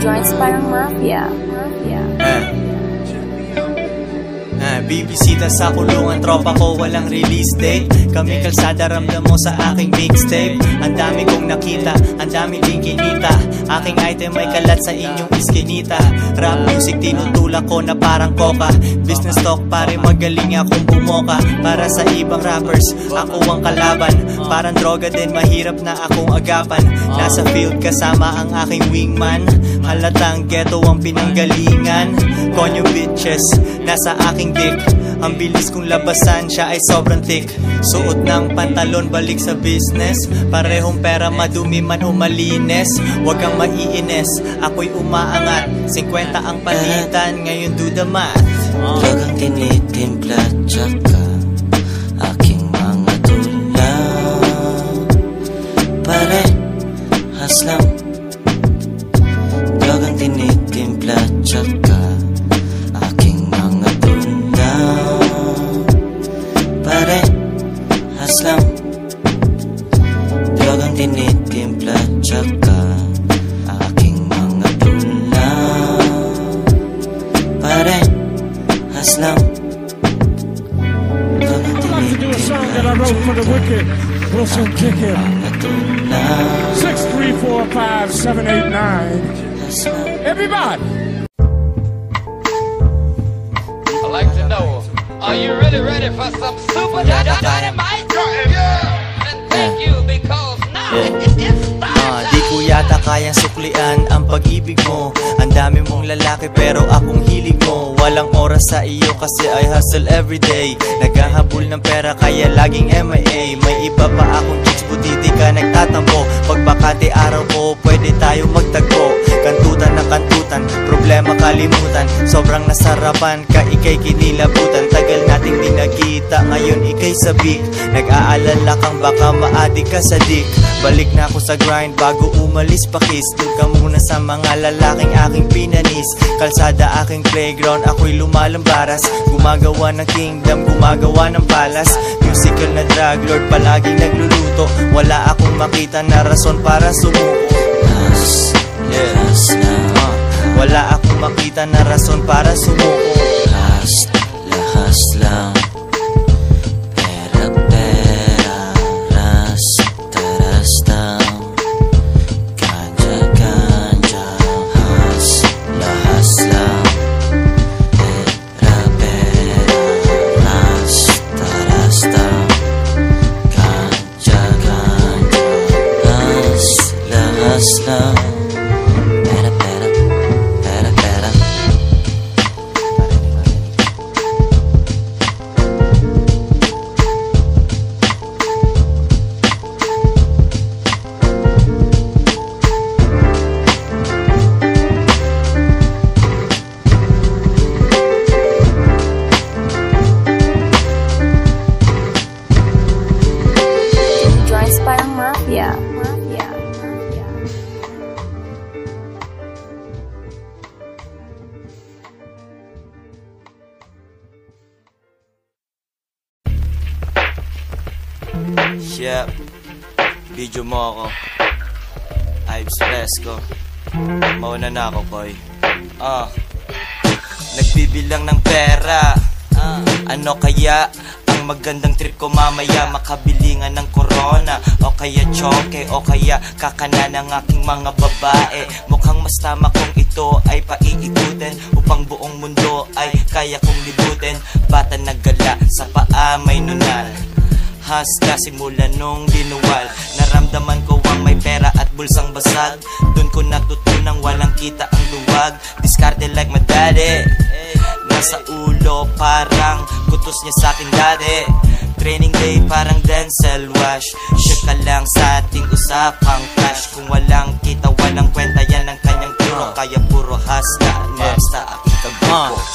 Joints parang mafia. Bibisita sa kulungan, tropa ko walang release date. Kami kalsada, ramdam mo sa aking mixtape. Ang dami kong nakita, ang dami ding kinita. Aking item ay kalat sa inyong iskinita. Rap music tinutulak ko na parang coca. Business talk pare, magaling akong bumoka. Para sa ibang rappers, ako ang kalaban. Parang droga din, mahirap na akong agapan. Nasa field kasama ang aking wingman. Halatang ghetto ang pinanggalingan. Konyo bitches, nasa aking dick. Ang bilis kong labasan, siya ay sobrang thick. Suot ng pantalon, balik sa business. Parehong pera, madumi man o malinis. Huwag kang maiinis, ako'y umaangat. 50 ang palitan, ngayon do the math. Drogang tinitimpla, tsaka aking mga tulang. Parehas lang. Drogang tinitimpla, tsaka aking mga tulang. Parehas lang. Drogang tinitimpla, tsaka aking mga tulang. Parehas lang. Drogang tinitimpla, that I wrote for the wicked. Wilson Kick It. 6345789. Everybody. I'd like to know, are you really ready for some super dynamite? And thank you because now it's time. Di ko yata kayang suklian ang pag-ibig mo. Ang dami mong lalaki pero akong hilig mo. Walang oras sa iyo kasi I hustle everyday. Naghahabol ng pera kaya laging MIA. May iba pa akong chicks, buti di ka nagtatampo. Pag bakati araw ko, pwede tayo magtagpo. Kantutan na kantutan, problema kalimutan. Sobrang nasarapan ka, ikay kinilabutan. Tagal nating di nagkita, ngayon ikay sabik. Nag-aalala kang baka maadik ka sa dick. Balik na ako sa grind bago umalis pa kiss. Doon ka muna sa mga lalaking aking pinanis. Kalsada aking playground, ako'y lumalambaras. Gumagawa ng kingdom, gumagawa ng palace. Musical na drug lord, palaging nagluluto. Wala akong makita na rason para sumuko. Wala akong makita na rason para sumuko. Lahas lang. Pera, rasta. Ganja, lahas lang. Pera, rasta. Ganja, lahas lang. Joints parang mafia. Yep, video mo ako. Ives Fresco. Mauna na ako, boy. Nagbibilang ng pera. Ano kaya ang magandang trip ko mamaya? Makabilingan ng corona, o kaya choke, o kaya kakana ng aking mga babae. Mukhang mas tama kung ito ay paiikutin, upang buong mundo ay kaya kong libutin. Bata nagala, sa paa may nunal. Hasta simula nung dinuwal. Naramdaman ko ang may pera at bulsang basag. Dun ko natutunang walang kita ang luwag. Diskarte like my daddy. Nasa ulo parang kutos niya sa akin dati. Training day parang Denzel Wash. Sure ka lang sa ating usapang cash. Kung walang kita walang kwenta, yan ang kanyang turo. Kaya puro hasta, next aking kag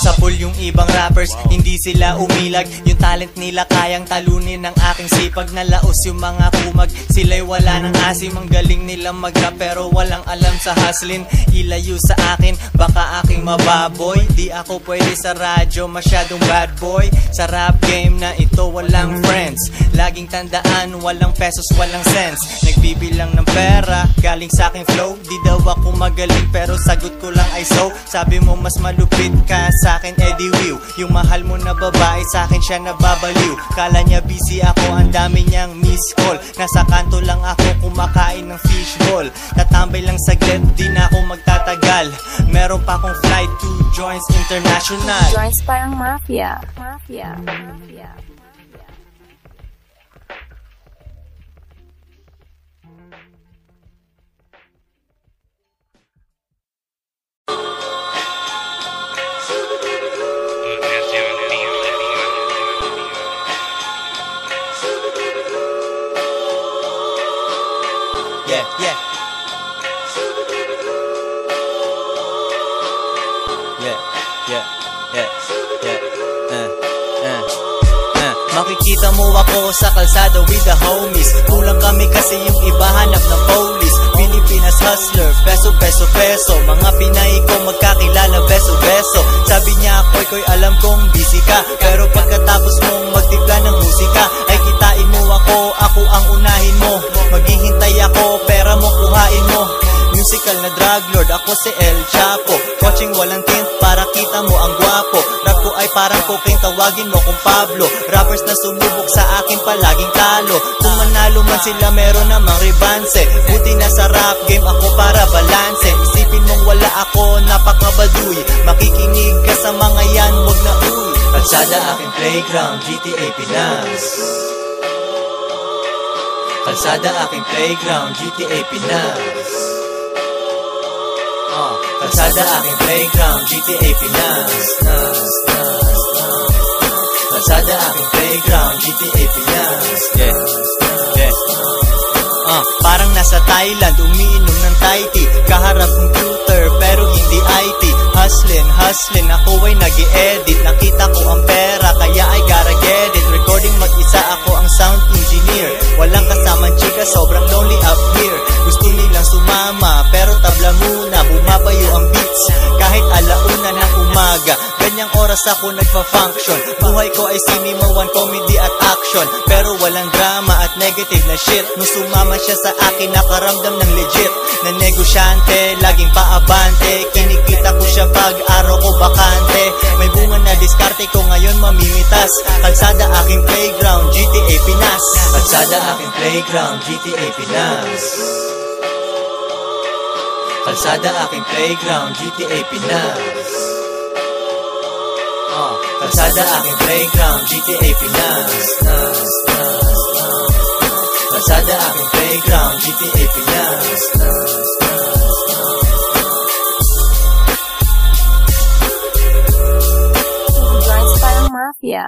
Sa pool yung ibang rappers, hindi sila umilag. Yung talent nila kayang talunin ng aking sipag. Nalaos yung mga kumag, sila'y wala ng asim. Ang galing nilang mag-rap pero walang alam sa hustlin. Ilayo sa akin, baka aking mababoy. Di ako pwede sa radyo, masyadong bad boy. Sa rap game na ito walang friends. Laging tandaan, walang pesos, walang cents. Nagbibilang ng pera, galing sa aking flow. Di daw ako magaling pero sagot ko lang ay so. Sabi mo mas malupit ka sa akin, Eddie Wiw. Yung mahal mo na babae, sa akin siya nababaliw. Kala niya busy ako, ang dami niyang miss call. Nasa kanto lang ako, kumakain ng fishball. Tatambay lang saglit, di na ako magtatagal. Meron pa akong flight to Joints International. Joints parang mafia. Mafia. Mafia. Yeah, yeah. Yeah, yeah, yeah, yeah. Makikita mo ako sa kalsada with the homies. Kulang kami kasi yung iba hanap ng police. Pilipinas hustler, peso, peso, peso. Mga Pinay ko magkakilala, beso, beso. Sabi niya, koy, alam kong busy ka. Pero pagkatapos mong magtimpla ng musika, ay kitain mo ako ang unahin mo. Maghihintay ako, pera mo kuhain mo. Musical na drug lord, ako si El Chapo. Coaching walang tint para kita mo ang gwapo. Rap ko ay parang cocaine, tawagin mo kung Pablo. Rappers na sumubok sa akin palaging talo. Kung manalo man sila meron namang rebanse. Buti na sa rap game ako para balanse. Isipin mong wala ako, napakabaduy. Makikinig ka sa mga yan, wag na uy. Kalsada aking playground, GTA Pinas. Kalsada aking playground, GTA Pinas. Kalsada aking playground, GTA Pinas. Kalsada aking playground, GTA Pinas. Yeah, yeah. Parang nasa Thailand, umiinom ng Thai tea. Kaharap computer, pero hindi IT. Hustlin, ako ay nag-i-edit. Nakita ko ang pera, kaya I gotta get it. Recording mag-isa, ako ang sound engineer. Walang kasamang chika, sobrang lonely up here. Gusto nilang sumama, pero tabla muna. Bumabayo ang beats, kahit alauna ng umaga. Ganyang oras ako nagpa-function. Buhay ko ay cinema, one comedy at action. Pero walang drama at negative na shit. Nung sumama siya sa akin, nakaramdam ng legit. Na negosyante, laging paabante. Kinikita ko siya pag araw ko bakante. May bunga na diskarte ko ngayon mamimitas. Kalsada aking playground, GTA Pinas. Kalsada aking playground, GTA Pinas. Kalsada aking playground, GTA Pinas. Kalsada aking playground, GTA Pinas. Kalsada aking playground, GTA Pinas. Joints parang mafia.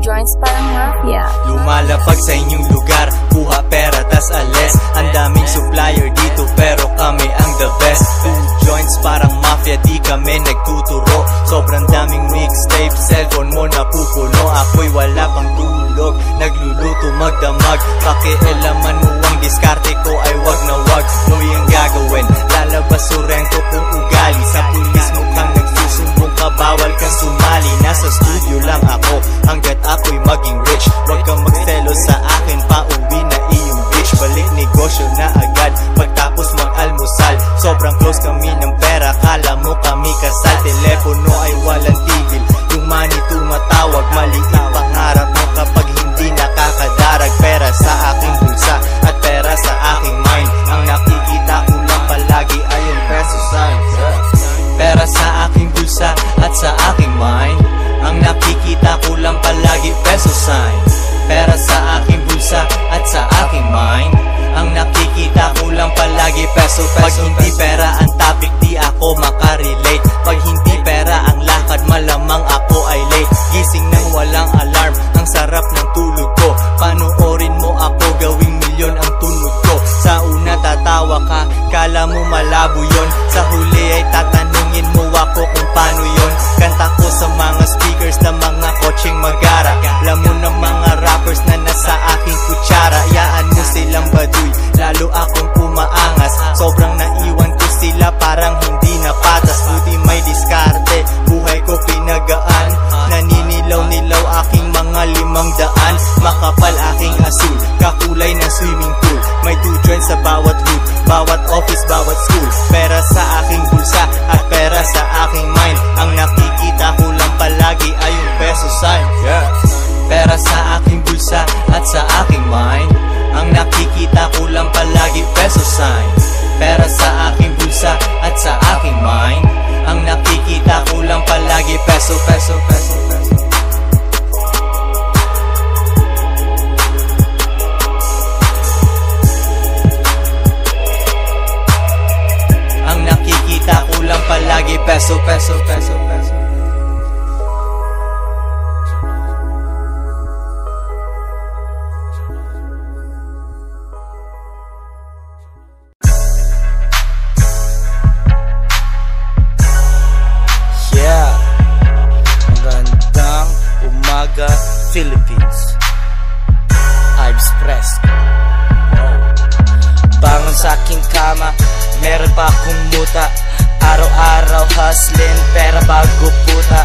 Joints parang mafia. Lumalapag sa inyong lugar, kuha pera tas alis. Ang daming supplier dito pero kami ang the best. 2 joints parang mafia, di kami nagtuturo. Sobrang daming mixtape, cellphone mo napupuno. Ako'y Pag hindi pera ang topic, di ako makarelate. Pag hindi pera ang lakad, malamang ako ay late. Gising nang walang alarm, ang sarap ng tulog ko. Panoorin mo ako, gawing milyon ang tunog ko. Sa una tatawa ka, kala mo malabo yon. Sa huli ay tatanungin mo ako kung paano yon. Kanta ko sa mga speakers na mga kotseng magara. Lamon ng mga rappers na nasa aking kutsara. Yaan mo silang baduy, lalo akong umaangas. Sobrang naiwan ko sila, parang hindi napatas. Buti may diskarte, buhay ko pinagaan. Naninilaw-nilaw aking mga 500. Makapal aking asul, kakulay ng swimming pool. May 2 joints sa bawat hood, bawat office, bawat school. Pera sa aking bulsa at pera sa aking mind. Ang nakikita ko lang palagi ay yung peso sign. Pera sa aking bulsa at sa aking mind. Ang nakikita ko lang palagi peso sign. Pera sa aking bulsa at sa aking mind. Ang nakikita ko lang palagi peso, peso, peso, peso. Ang nakikita ko lang palagi peso, peso, peso, peso. Philippines, Ives Fresco. Bangon sa aking kama, meron pa akong muta. Araw-araw hustling, pera bago puta.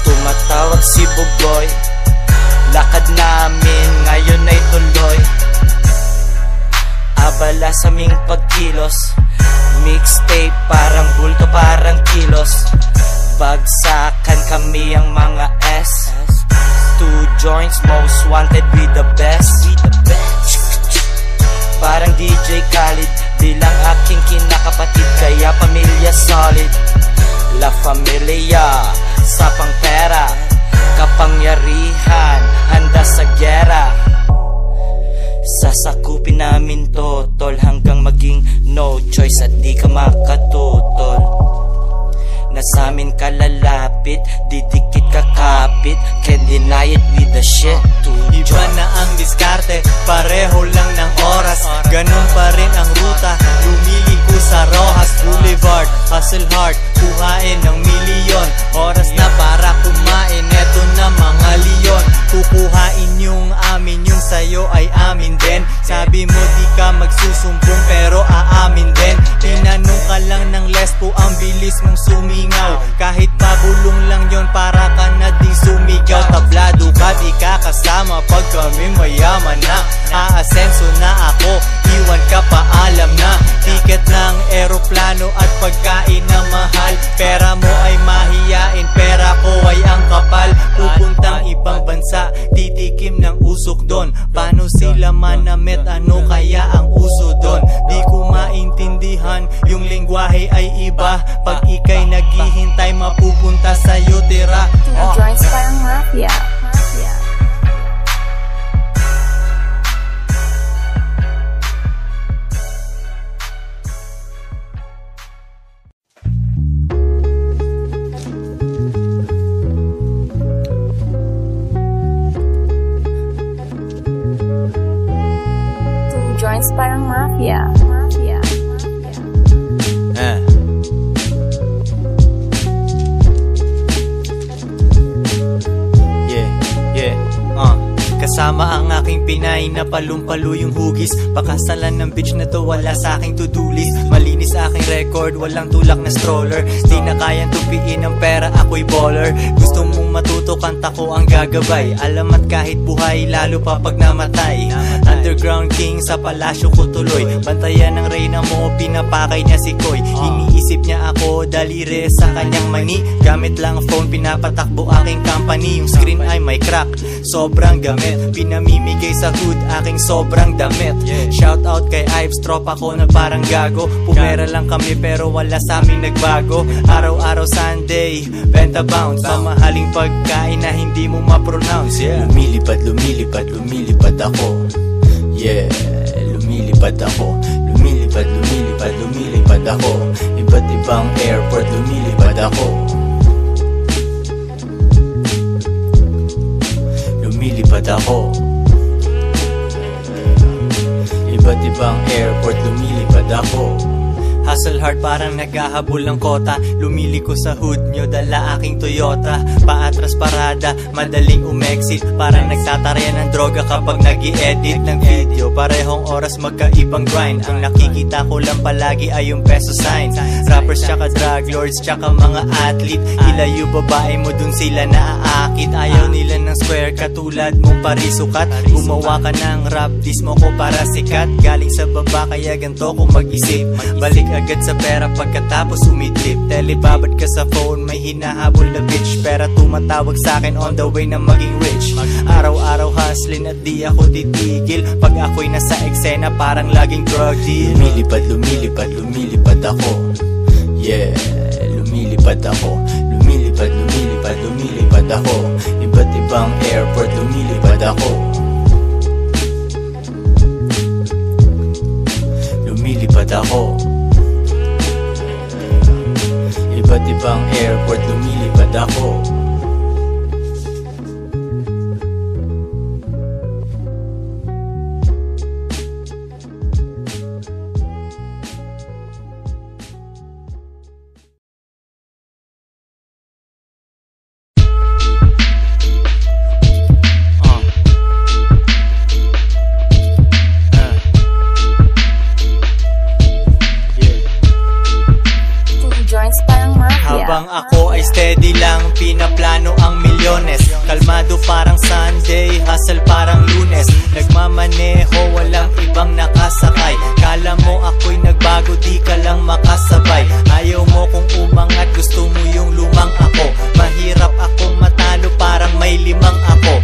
Tumatawag si Buboy, lakad namin ngayon ay tuloy. Abala sa aming pagkilos, mixtape parang bulto, parang kilos. Bagsakan kami ang mga S. 2 joints, most wanted with the best. Parang DJ Khalid, bilang aking kinakapatid, kaya pamilya solid. La Familia, sapang pera, kapangyarihan, handa sa gera. Sasakupin namin to, tol, hanggang maging no choice at di ka makatutol. Nasamin ka lalapit, didikit ka kapit, can't deny it with the shit to Iba na ang diskarte, pareho lang ng oras. Ganon pa rin ang ruta, lumiliko sa Rojas Boulevard. Hustle hard, kuhain ng milyon. Oras na para kumain, eto na mga leon. Kukuhain yung amin, yung sayo ay amin din. Sabi mo di ka magsusumbong pero aamin din. Tinanong ka lang ng lespo, ang bilis mong sumingaw. Kahit pabulong lang yon, para ka na di sumigaw. Tablado ka, di ka kasama pag kami mayaman na. Aasenso na ako, iwan ka paalam na. Ticket ng eroplano at pagkain na mahal. Pera mo ay mahiyain, pera ko ay ang kapal. Pupuntang ibang bansa, titikim ng usok don. Paano sila manamit, ano kaya ang uso don? Di ko maintindihan, yung lengguwahe ay iba. Pag ikay naghihintay, mapupunta sa'yo tira. Joints parang mafia. Joints parang mafia. Kasama ang aking Pinay na palumpalo yung hugis. Pakasalan ng bitch na to, wala sa aking to-do list. Malinis aking record, walang tulak na stroller. Di na kayang tupiin ang pera, ako'y baller. Gusto mong matuto, kanta ko ang gagabay. Alamat kahit buhay, lalo pa pag namatay. Underground king sa palasyo ko tuloy. Bantayan ng reyna mo, pinapakay niya si Koy. Iniisip niya ako, dalire sa kanyang mani. Gamit lang phone, pinapatakbo aking company. Yung screen ay may crack, sobrang gamit. Pinamimigay sa hood, aking sobrang damit. Shout out kay Ives, tropa ko na parang gago. Pumera lang kami pero wala sa aming nagbago. Araw-araw Sunday, benta bounce. Mamahaling pagkain na hindi mo ma-pronounce. Lumilipad, lumilipad, lumilipad ako. Yeah, lumilipad ako. Lumilipad Lumilipad, lumilipad, lumilipad ako. Iba't ibang airport, lumilipad ako. Lumilipad ako. Iba't ibang airport, lumilipad ako. Hustle hard parang naghahabol ng kota. Lumiliko sa hood nyo, dala aking Toyota. Paatras parada, madaling umexit. Parang nagtatarya ng droga kapag nag-i-edit ng video. Parehong oras magkaibang grind. Ang nakikita ko lang palagi ay yung peso signs. Rappers tsaka drug lords tsaka mga athlete. Ilayo babae mo dun sila naaakit. Ayaw nila ng square katulad mong parisukat. Gumawa ka ng rap, dis mo ko para sikat. Galing sa baba kaya ganto ko mag-isip. Balik agad sa pera pagkatapos umidlip. Telebabad ka sa phone, may hinahabol na bitch. Pera tumatawag sa akin on the way na maging rich. Araw-araw hustling at di ako titigil. Pag ako'y nasa eksena parang laging drug deal. Lumilipad, lumilipad, lumilipad ako. Yeah, lumilipad ako. Lumilipad, lumilipad, lumilipad ako. Iba't ibang airport, lumilipad ako. Lumilipad ako. Iba't ibang airport, lumilipad ako. Habang ako ay steady lang, pinaplano ang milyones. Kalmado parang Sunday, hustle parang Lunes. Nagmamaneho, walang ibang nakasakay. Kala mo ako'y nagbago, di ka lang makasabay. Ayaw mo kung umangat, gusto mo yung lumang ako. Mahirap akong matalo, parang may limang ako.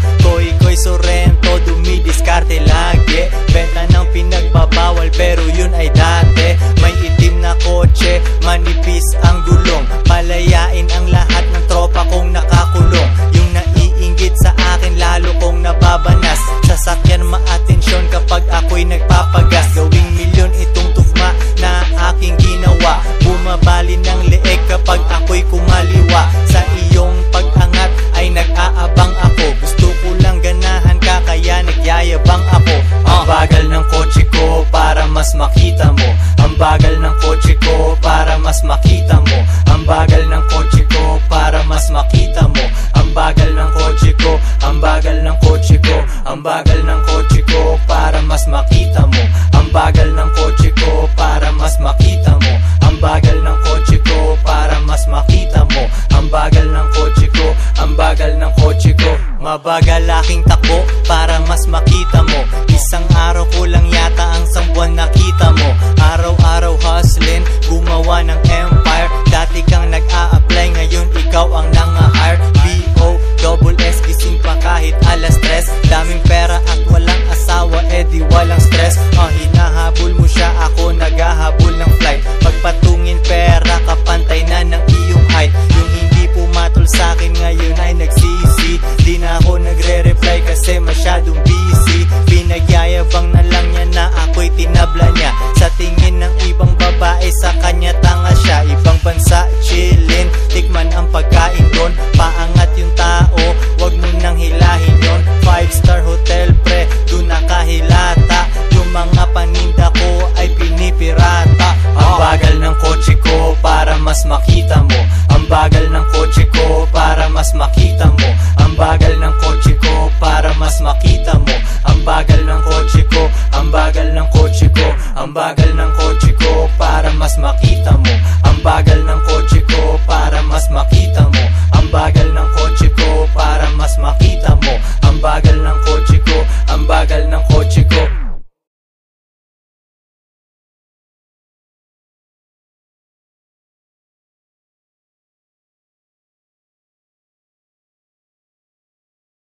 Koy Sorrento, dumidiskarte lagi. Benta ng pinagbabawal, pero yun ay dati. May itim na kotse, manipis ang gulong. Palayain ang lahat ng tropa kong nakakulong. Yung naiinggit sa akin lalo kong nababanas. Sasakyan maatensyon kapag ako'y nagpapagas. Gawing milyon itong tugma na aking ginawa. Bumabali ng leeg kapag ako'y kumaliwa. Sa iyong pag-angat ay nag-aabang ako. Gusto ko lang ganahan ka kaya nagyayabang ako. Ang bagal ng kotse ko para mas makita mo. Ang bagal ng kotse ko para mas makita mo. Ang bagal ng kotse ko para mas makita mo. Ang bagal ng kotse ko, ang bagal ng kotse ko. Ang bagal ng kotse ko para mas makita mo. Ang bagal ng kotse ko para mas makita mo. Ang bagal ng kotse ko para mas makita mo. Ang bagal ng kotse ko, ang bagal ng kotse ko. Mabagal aking takbo para mas makita mo. Isang araw ko lang yata ang sambuan nakita mo. Araw-araw hustling, gumawa ng empire. Dati kang nag-a-apply, ngayon ikaw ang nang-hire. B.O.S. gising pa kahit alas 3. Daming pera at walang asawa, edi walang stress. Hinahabol mo siya, ako naghahabol ng flight. Pagpatungin pera, kapantay na ng iyong height. Yung hindi pumatol sa'kin ngayon ay nagsisi. Di na ako nagre-reply kasi masyadong busy. Pinagyayabang na lang niya na ako'y tinabla niya. Sa tingin ng ibang babae, sa kanya tanga siya. Ibang bansa, chillin', tikman ang pagkain doon. Paangat yung tao, wag mo nang hilahin yon. 5-star hotel pre, doon nakahilata. Yung mga paninda ko ay pinipirata. Ang bagal ng kotse ko para mas makita mo. Ang bagal ng kotse ko para mas makita mo. Ang bagal ng kotse ko para mas makita mo.